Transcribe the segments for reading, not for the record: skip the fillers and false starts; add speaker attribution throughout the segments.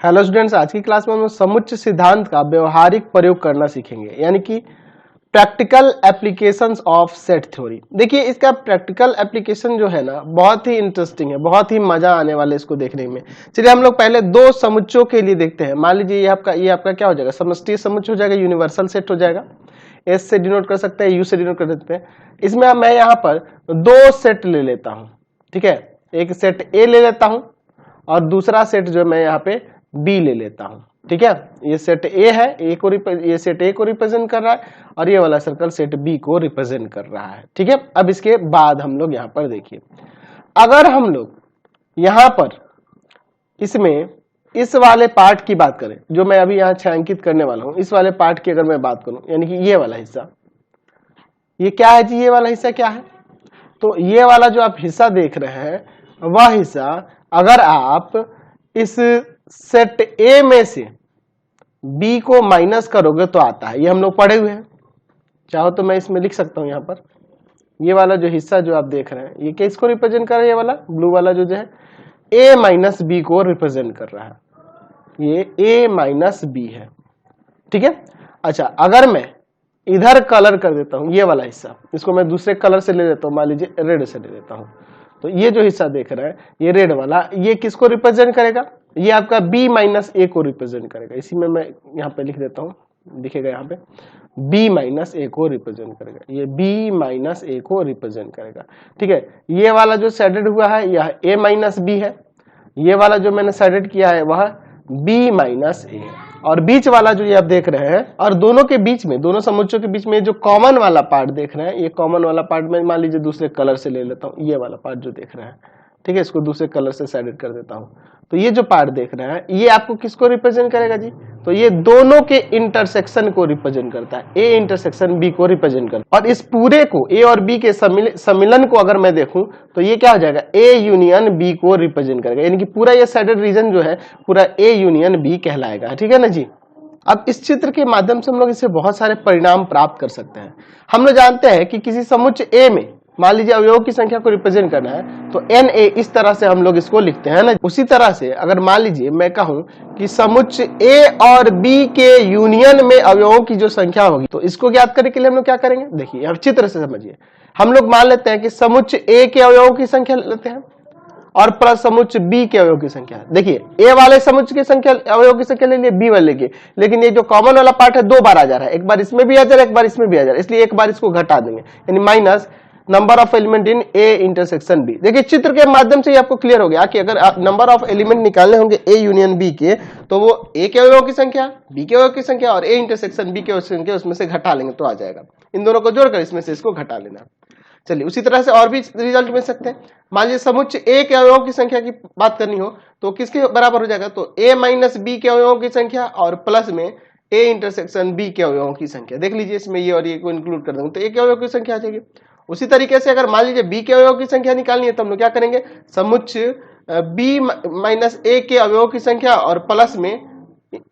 Speaker 1: Hello students, आज की class में हम समुच्चय सिद्धांत का व्यवहारिक प्रयोग करना सीखेंगे, यानी कि practical applications of set theory. देखिए, इसका प्रैक्टिकल एप्लीकेशन जो है ना, बहुत ही इंटरेस्टिंग है, बहुत ही मजा आने वाला है इसको देखने में। चलिए हम लोग पहले दो समुच्चयों के लिए देखते हैं। मान लीजिए ये आपका क्या हो जाएगा, समष्टि समुच्चय हो जाएगा, यूनिवर्सल सेट हो जाएगा। एस से डिनोट कर सकते हैं, यू से डिनोट कर सकते हैं। इसमें मैं यहाँ पर दो सेट ले लेता हूँ, ठीक है। एक सेट ए ले लेता हूँ और दूसरा सेट जो मैं यहाँ पे बी ले लेता हूं, ठीक है। ये सेट ए है, ये सेट ए को रिप्रेजेंट कर रहा है और ये वाला सर्कल सेट बी को रिप्रेजेंट कर रहा है, ठीक है। अब इसके बाद हम लोग यहाँ पर देखिए, अगर हम लोग यहाँ पर इसमें इस वाले पार्ट की बात करें, जो मैं अभी यहाँ छायांकित करने वाला हूं, इस वाले पार्ट की अगर मैं बात करूं, यानी कि ये वाला हिस्सा, ये क्या है जी, ये वाला हिस्सा क्या है? तो ये वाला जो आप हिस्सा देख रहे हैं, वह हिस्सा अगर आप इस सेट ए में से बी को माइनस करोगे तो आता है। ये हम लोग पढ़े हुए हैं, चाहो तो मैं इसमें लिख सकता हूं। यहाँ पर ये वाला जो हिस्सा जो आप देख रहे हैं, ये किसको रिप्रेजेंट कर रहा है? ये वाला ब्लू वाला जो है ए माइनस बी को रिप्रेजेंट कर रहा है, ये ए माइनस बी है, ठीक है। अच्छा, अगर मैं इधर कलर कर देता हूं, ये वाला हिस्सा, इसको मैं दूसरे कलर से ले लेता हूं, मान लीजिए रेड से ले लेता हूं, तो ये जो हिस्सा देख रहा है, ये रेड वाला, ये किसको रिप्रेजेंट करेगा? ये आपका b माइनस ए को रिप्रेजेंट करेगा। इसी में मैं यहाँ पे लिख देता हूँ, दिखेगा यहाँ पे, b माइनस ए को रिप्रेजेंट करेगा, ये b माइनस ए को रिप्रेजेंट करेगा, ठीक है। ये वाला जो शेडेड हुआ है यह a माइनस बी है, ये वाला जो मैंने शेडेड किया है वह b माइनस ए, और बीच वाला जो ये आप देख रहे हैं, और दोनों के बीच में, दोनों समुच्चयों के बीच में जो कॉमन वाला पार्ट देख रहे हैं, ये कॉमन वाला पार्ट में मान लीजिए दूसरे कलर से ले लेता हूँ, ये वाला पार्ट जो देख रहे हैं, ठीक है, इसको दूसरे कलर से शेडेड कर देता हूँ। तो ये जो पार्ट देख रहे हैं, ये आपको किसको रिप्रेजेंट करेगा जी? तो ये दोनों के इंटरसेक्शन को रिप्रेजेंट करता है, ए इंटरसेक्शन बी को रिप्रेजेंट करता है। और इस पूरे को, ए और बी के सम्मिलन को अगर मैं देखूं, तो ये क्या हो जाएगा? ए यूनियन बी को रिप्रेजेंट करेगा, यानी कि पूरा ये शेडेड रीजन जो है पूरा ए यूनियन बी कहलाएगा, ठीक है ना जी। अब इस चित्र के माध्यम से हम लोग इससे बहुत सारे परिणाम प्राप्त कर सकते हैं। हम लोग जानते हैं कि किसी समुच्चय ए में मान लीजिए अवयवों की संख्या को रिप्रेजेंट करना है, तो एन ए, इस तरह से हम लोग इसको लिखते हैं ना। उसी तरह से अगर मान लीजिए मैं कहूं कि समुच्चय ए और बी के यूनियन में अवयवों की जो संख्या होगी, तो इसको ज्ञात करने के लिए हम लोग क्या करेंगे? देखिए, अब चित्र से समझिए। हम लोग मान लेते हैं कि समुच्चय ए के अवयवों की संख्या लेते हैं और प्लस समुच्चय बी के अवयव की संख्या। देखिए, ए वाले समुच्चय की संख्या, अवयव की संख्या ले लिए, बी वाले की, लेकिन ये जो कॉमन वाला पार्ट है दो बार आ जा रहा है, एक बार इसमें भी आ जा रहा है, एक बार इसमें भी आ जा रहा है, इसलिए एक बार इसको घटा देंगे, यानी minus number of element in A intersection B. देखिए, चित्र के माध्यम से आपको क्लियर हो गया कि अगर आप नंबर ऑफ एलिमेंट निकालने होंगे ए यूनियन बी के, तो वो ए के अवयव की संख्या, बी के अवयव की संख्या और ए इंटरसेक्शन बी के संख्या, उसमें से घटा लेंगे तो आ जाएगा। इन दोनों को जोड़कर इसमें से इसको घटा लेना। चलिए, उसी तरह से और भी रिजल्ट मिल सकते हैं। मान लीजिए समुच्चय ए के अवयवों की संख्या की बात करनी हो, तो किसके बराबर हो जाएगा? तो ए माइनस बी के अवयवों की संख्या और प्लस में ए इंटरसेक्शन बी के अवयवों की संख्या। देख लीजिए, इसमें ये और ये को इंक्लूड कर देंगे तो ए के अवयव की संख्या आ जाएगी। उसी तरीके से अगर मान लीजिए बी के अवयव की संख्या निकालनी है, तो हम लोग क्या करेंगे? समुच्चय बी माइनस ए के अवयवों की संख्या और प्लस में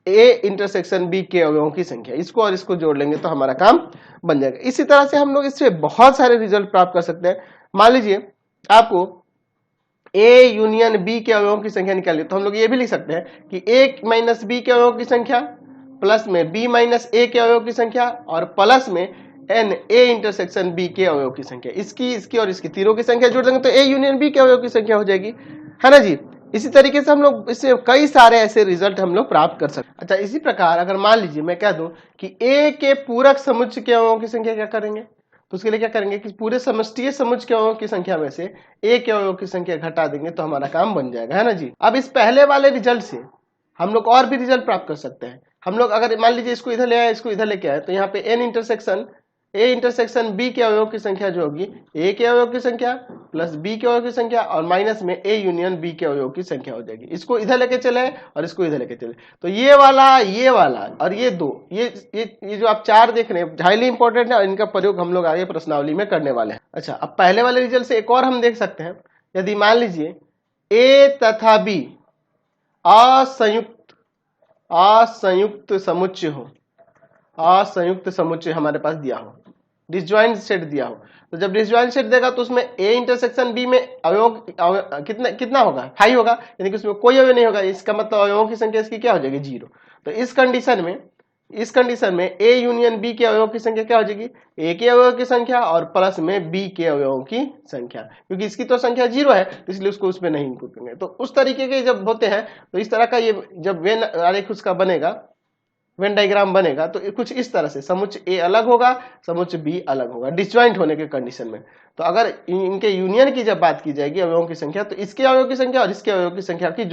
Speaker 1: ए इंटरसेक्शन बी के अवयवों की संख्या, इसको और इसको जोड़ लेंगे तो हमारा काम बन जाएगा। इसी तरह से हम लोग इससे बहुत सारे रिजल्ट प्राप्त कर सकते हैं। मान लीजिए आपको ए यूनियन बी के अवयवों की संख्या निकालिए, तो हम लोग ये भी लिख सकते हैं कि ए माइनस बी के अवयवों की संख्या प्लस में बी माइनस ए के अवयव की संख्या और प्लस में एन ए इंटरसेक्शन बी के अवयव की संख्या। इसकी और इसकी तीनों की संख्या जोड़ देंगे तो ए यूनियन बी के अवयव की संख्या हो जाएगी, है ना जी। इसी तरीके से हम लोग इससे कई सारे ऐसे रिजल्ट हम लोग प्राप्त कर सकते हैं। अच्छा, इसी प्रकार अगर मान लीजिए मैं कह दूं कि ए के पूरक समुच्चय के अवयवों की संख्या क्या करेंगे, तो उसके लिए क्या करेंगे कि पूरे समष्टीय समुच्चय के अवयवों की संख्या में से ए के अवयव की संख्या घटा देंगे तो हमारा काम बन जाएगा, है ना जी। अब इस पहले वाले रिजल्ट से हम लोग और भी रिजल्ट प्राप्त कर सकते हैं। हम लोग अगर मान लीजिए इसको इधर ले आए, इसको इधर लेके आए, तो यहाँ पे n intersection A intersection B के अवयव की संख्या जो होगी, ए के अवयव की संख्या प्लस बी के अवयव की संख्या और माइनस में ए यूनियन बी के अवयव की संख्या हो जाएगी। इसको इधर लेके चले और इसको इधर लेके चले, तो ये वाला और ये दो, ये जो आप चार देख रहे हैं हाईली इंपॉर्टेंट है और इनका प्रयोग हम लोग आगे प्रश्नावली में करने वाले हैं। अच्छा, अब पहले वाले रिजल्ट से एक और हम देख सकते हैं। यदि मान लीजिए ए तथा बी असंयुक्त समुच्चय हो, असंयुक्त समुच्चय हमारे पास दिया हो, डिसजॉइंट सेट दिया हो, तो जब डिसजॉइंट सेट देगा तो उसमें ए इंटरसेक्शन बी में कितना होगा 5 होगा, यानी कि उसमें कोई अवयव नहीं होगा, इसका मतलब अवयवों की संख्या इसकी क्या हो जाएगी 0। तो इस कंडीशन में ए यूनियन बी के अवयवों की संख्या क्या हो जाएगी, ए के अवयवों की संख्या और प्लस में बी के अवयवों की संख्या, क्योंकि इसकी तो संख्या 0 है तो इसलिए उसको उसमें नहीं इंक्लूड करेंगे। तो उस तरीके के जब होते हैं तो इस तरह का ये जब वेन आरेख उसका बनेगा, वेन डायग्राम बनेगा तो कुछ इस तरह से समुच्चय ए अलग होगा, समुच्चय बी अलग होगा डिसजॉइंट होने के कंडीशन में। तो अगर इनके यूनियन की जब बात की जाएगी अवयवों की संख्या, तो इसके अवयव की संख्या और इसके अवयव की संख्या की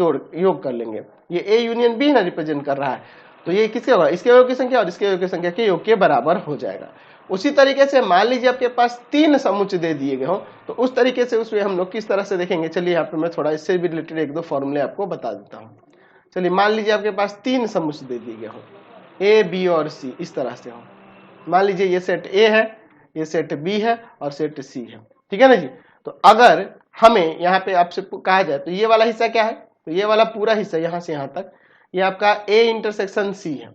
Speaker 1: योग कर लेंगे। ये ए यूनियन बी ना रिप्रेजेंट कर रहा है, तो ये किसके होगा, इसके अवयव की संख्या और इसके अवयव की संख्या के योग के बराबर हो जाएगा। उसी तरीके से मान लीजिए आपके पास 3 समुच्चय दे दिए गए हो, तो उस तरीके से उसमें हम लोग किस तरह से देखेंगे, चलिए यहाँ पे मैं थोड़ा इससे भी रिलेटेड 1-2 फॉर्मूले आपको बता देता हूँ। चलिए मान लीजिए आपके पास 3 समुच्चय दे दिए गए हो, ए बी और सी इस तरह से हो। मान लीजिए ये सेट ए है, ये सेट बी है और सेट सी है, ठीक है ना जी। तो अगर हमें यहाँ पे आपसे कहा जाए तो ये वाला हिस्सा क्या है, तो ये वाला पूरा हिस्सा यहाँ से यहाँ तक ये आपका ए इंटरसेक्शन सी है,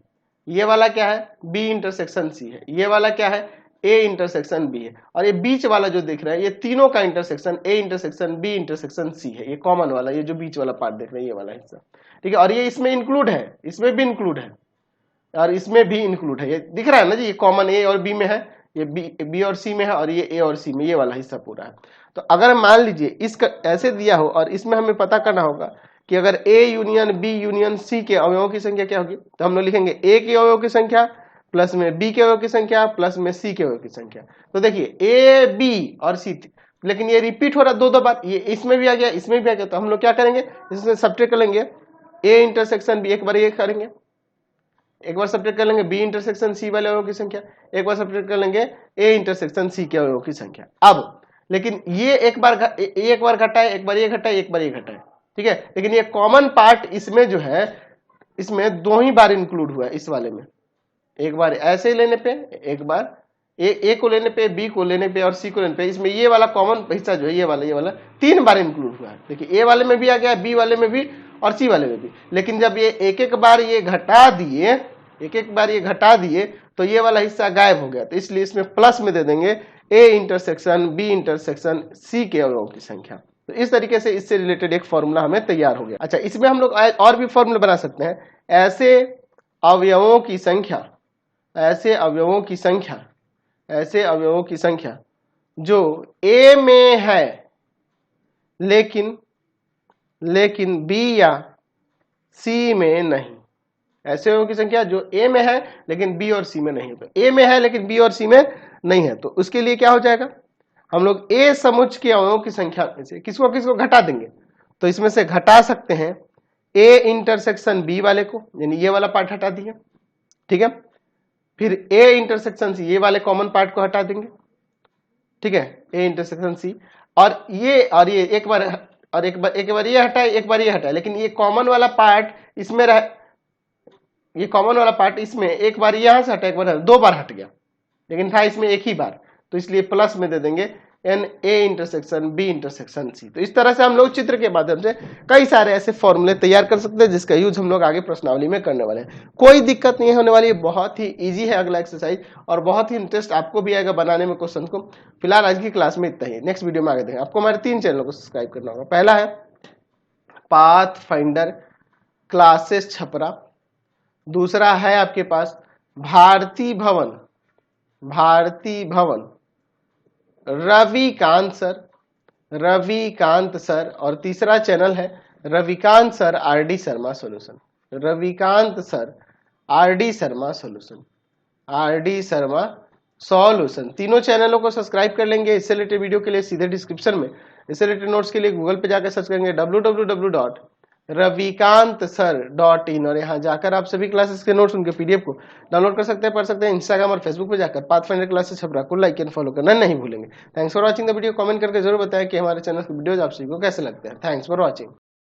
Speaker 1: ये वाला क्या है बी इंटरसेक्शन सी है, ये वाला क्या है ए इंटरसेक्शन बी है, और ये बीच वाला जो दिख रहा है ये तीनों का intersection A intersection B intersection C है, ये कॉमन वाला, ये जो बीच वाला पार्ट देख रहे हैं ये वाला हिस्सा, ठीक है। और ये इसमें इंक्लूड है, इसमें भी इंक्लूड है और इसमें भी इंक्लूड है, ये दिख रहा है ना जी, ये कॉमन ए और बी में है, ये बी और सी में है और ये ए और सी में, ये वाला हिस्सा पूरा है। तो अगर मान लीजिए इसका ऐसे दिया हो और इसमें हमें पता करना होगा कि अगर A union B union C के अवयवों की संख्या क्या होगी, तो हम लोग लिखेंगे ए के अवयवों की संख्या प्लस में बी के अवयवों की संख्या प्लस में सी के अवयवों की संख्या। तो देखिए ए बी और सी, लेकिन ये रिपीट हो रहा 2-2 बार, ये इसमें भी आ गया इसमें भी आ गया, तो हम लोग क्या करेंगे इसमें सब्ट्रैक्ट कर लेंगे ए इंटरसेक्शन बी, एक बार ये करेंगे, एक बार सब्ट्रैक्ट कर लेंगे बी इंटरसेक्शन सी वाले अवयवों की संख्या, एक बार सब्ट्रैक्ट कर लेंगे ए इंटरसेक्शन सी के अवयवों की संख्या। अब लेकिन ये एक बार घटा है, एक बार ये घटा है, एक बार ये घटा है, ठीक है। लेकिन ये कॉमन पार्ट इसमें जो है इसमें 2 ही बार इंक्लूड हुआ है इस वाले में, एक बार ऐसे लेने पे, एक बार ए को लेने पे, बी को लेने पे और सी को लेने पे, इसमें ये वाला कॉमन हिस्सा जो है ये वाला 3 बार इंक्लूड हुआ है। देखिए ए वाले में भी आ गया, बी वाले में भी और सी वाले में भी, लेकिन जब ये एक बार ये घटा दिए तो ये वाला हिस्सा गायब हो गया, तो इसलिए इसमें प्लस में दे देंगे A intersection B intersection C के अवयवों की संख्या। तो इस तरीके से इससे रिलेटेड एक फॉर्मूला हमें तैयार हो गया। अच्छा, इसमें हम लोग और भी फॉर्मूले बना सकते हैं, ऐसे अवयवों की संख्या जो ए में है लेकिन बी या सी में नहीं, ऐसे अवयवों की संख्या जो ए में है लेकिन बी और सी में नहीं, तो ए में है लेकिन बी और सी में नहीं है, तो उसके लिए क्या हो जाएगा, हम लोग ए समुच्चय के अवयवों की संख्या में से किसको घटा देंगे, तो इसमें से घटा सकते हैं ए इंटरसेक्शन बी वाले को, यानी ये वाला पार्ट हटा दिए, ठीक है। फिर ए इंटरसेक्शन सी, ये वाले कॉमन पार्ट को हटा देंगे, ठीक है, ए इंटरसेक्शन सी, और ये एक बार ये हटाए, एक बार ये हटाए, लेकिन ये कॉमन वाला पार्ट इसमें ये कॉमन वाला पार्ट इसमें एक बार यहां से हटा, एक बार 2 बार हट गया, लेकिन था इसमें एक ही बार, तो इसलिए प्लस में दे देंगे n A intersection B intersection C. तो इस तरह से हम लोग चित्र के माध्यम से कई सारे ऐसे फॉर्मूले तैयार कर सकते हैं जिसका यूज हम लोग आगे प्रश्नावली में करने वाले हैं। कोई दिक्कत नहीं होने वाली, बहुत ही इजी है अगला एक्सरसाइज और बहुत ही इंटरेस्ट आपको भी आएगा बनाने में क्वेश्चन को। फिलहाल आज की क्लास में इतना ही, नेक्स्ट वीडियो में आगे देखेंगे। आपको हमारे 3 चैनलों को सब्सक्राइब करना होगा। पहला है पाथ फाइंडर क्लासेस छपरा, दूसरा है आपके पास भारती भवन रविकांत सर, और तीसरा चैनल है Ravikant sir RD Sharma solution, Ravikant sir RD Sharma solution. तीनों चैनलों को सब्सक्राइब कर लेंगे। इससे रिलेटेड वीडियो के लिए सीधे डिस्क्रिप्शन में, इससे रिलेटेड नोट्स के लिए गूगल पे जाकर सर्च करेंगे www.ravikantsir.in, और यहाँ जाकर आप सभी क्लासेस के नोट्स उनके पीडीएफ को डाउनलोड कर सकते हैं, पढ़ सकते हैं। इंस्टाग्राम और फेसबुक पे जाकर पाथफाइंडर क्लासेस छपरा को लाइक एंड फॉलो करना नहीं भूलेंगे। Thanks for watching the video. Comment करके जरूर बताएं कि हमारे चैनल के वीडियोज आप सभी को कैसे लगते हैं। Thanks for watching.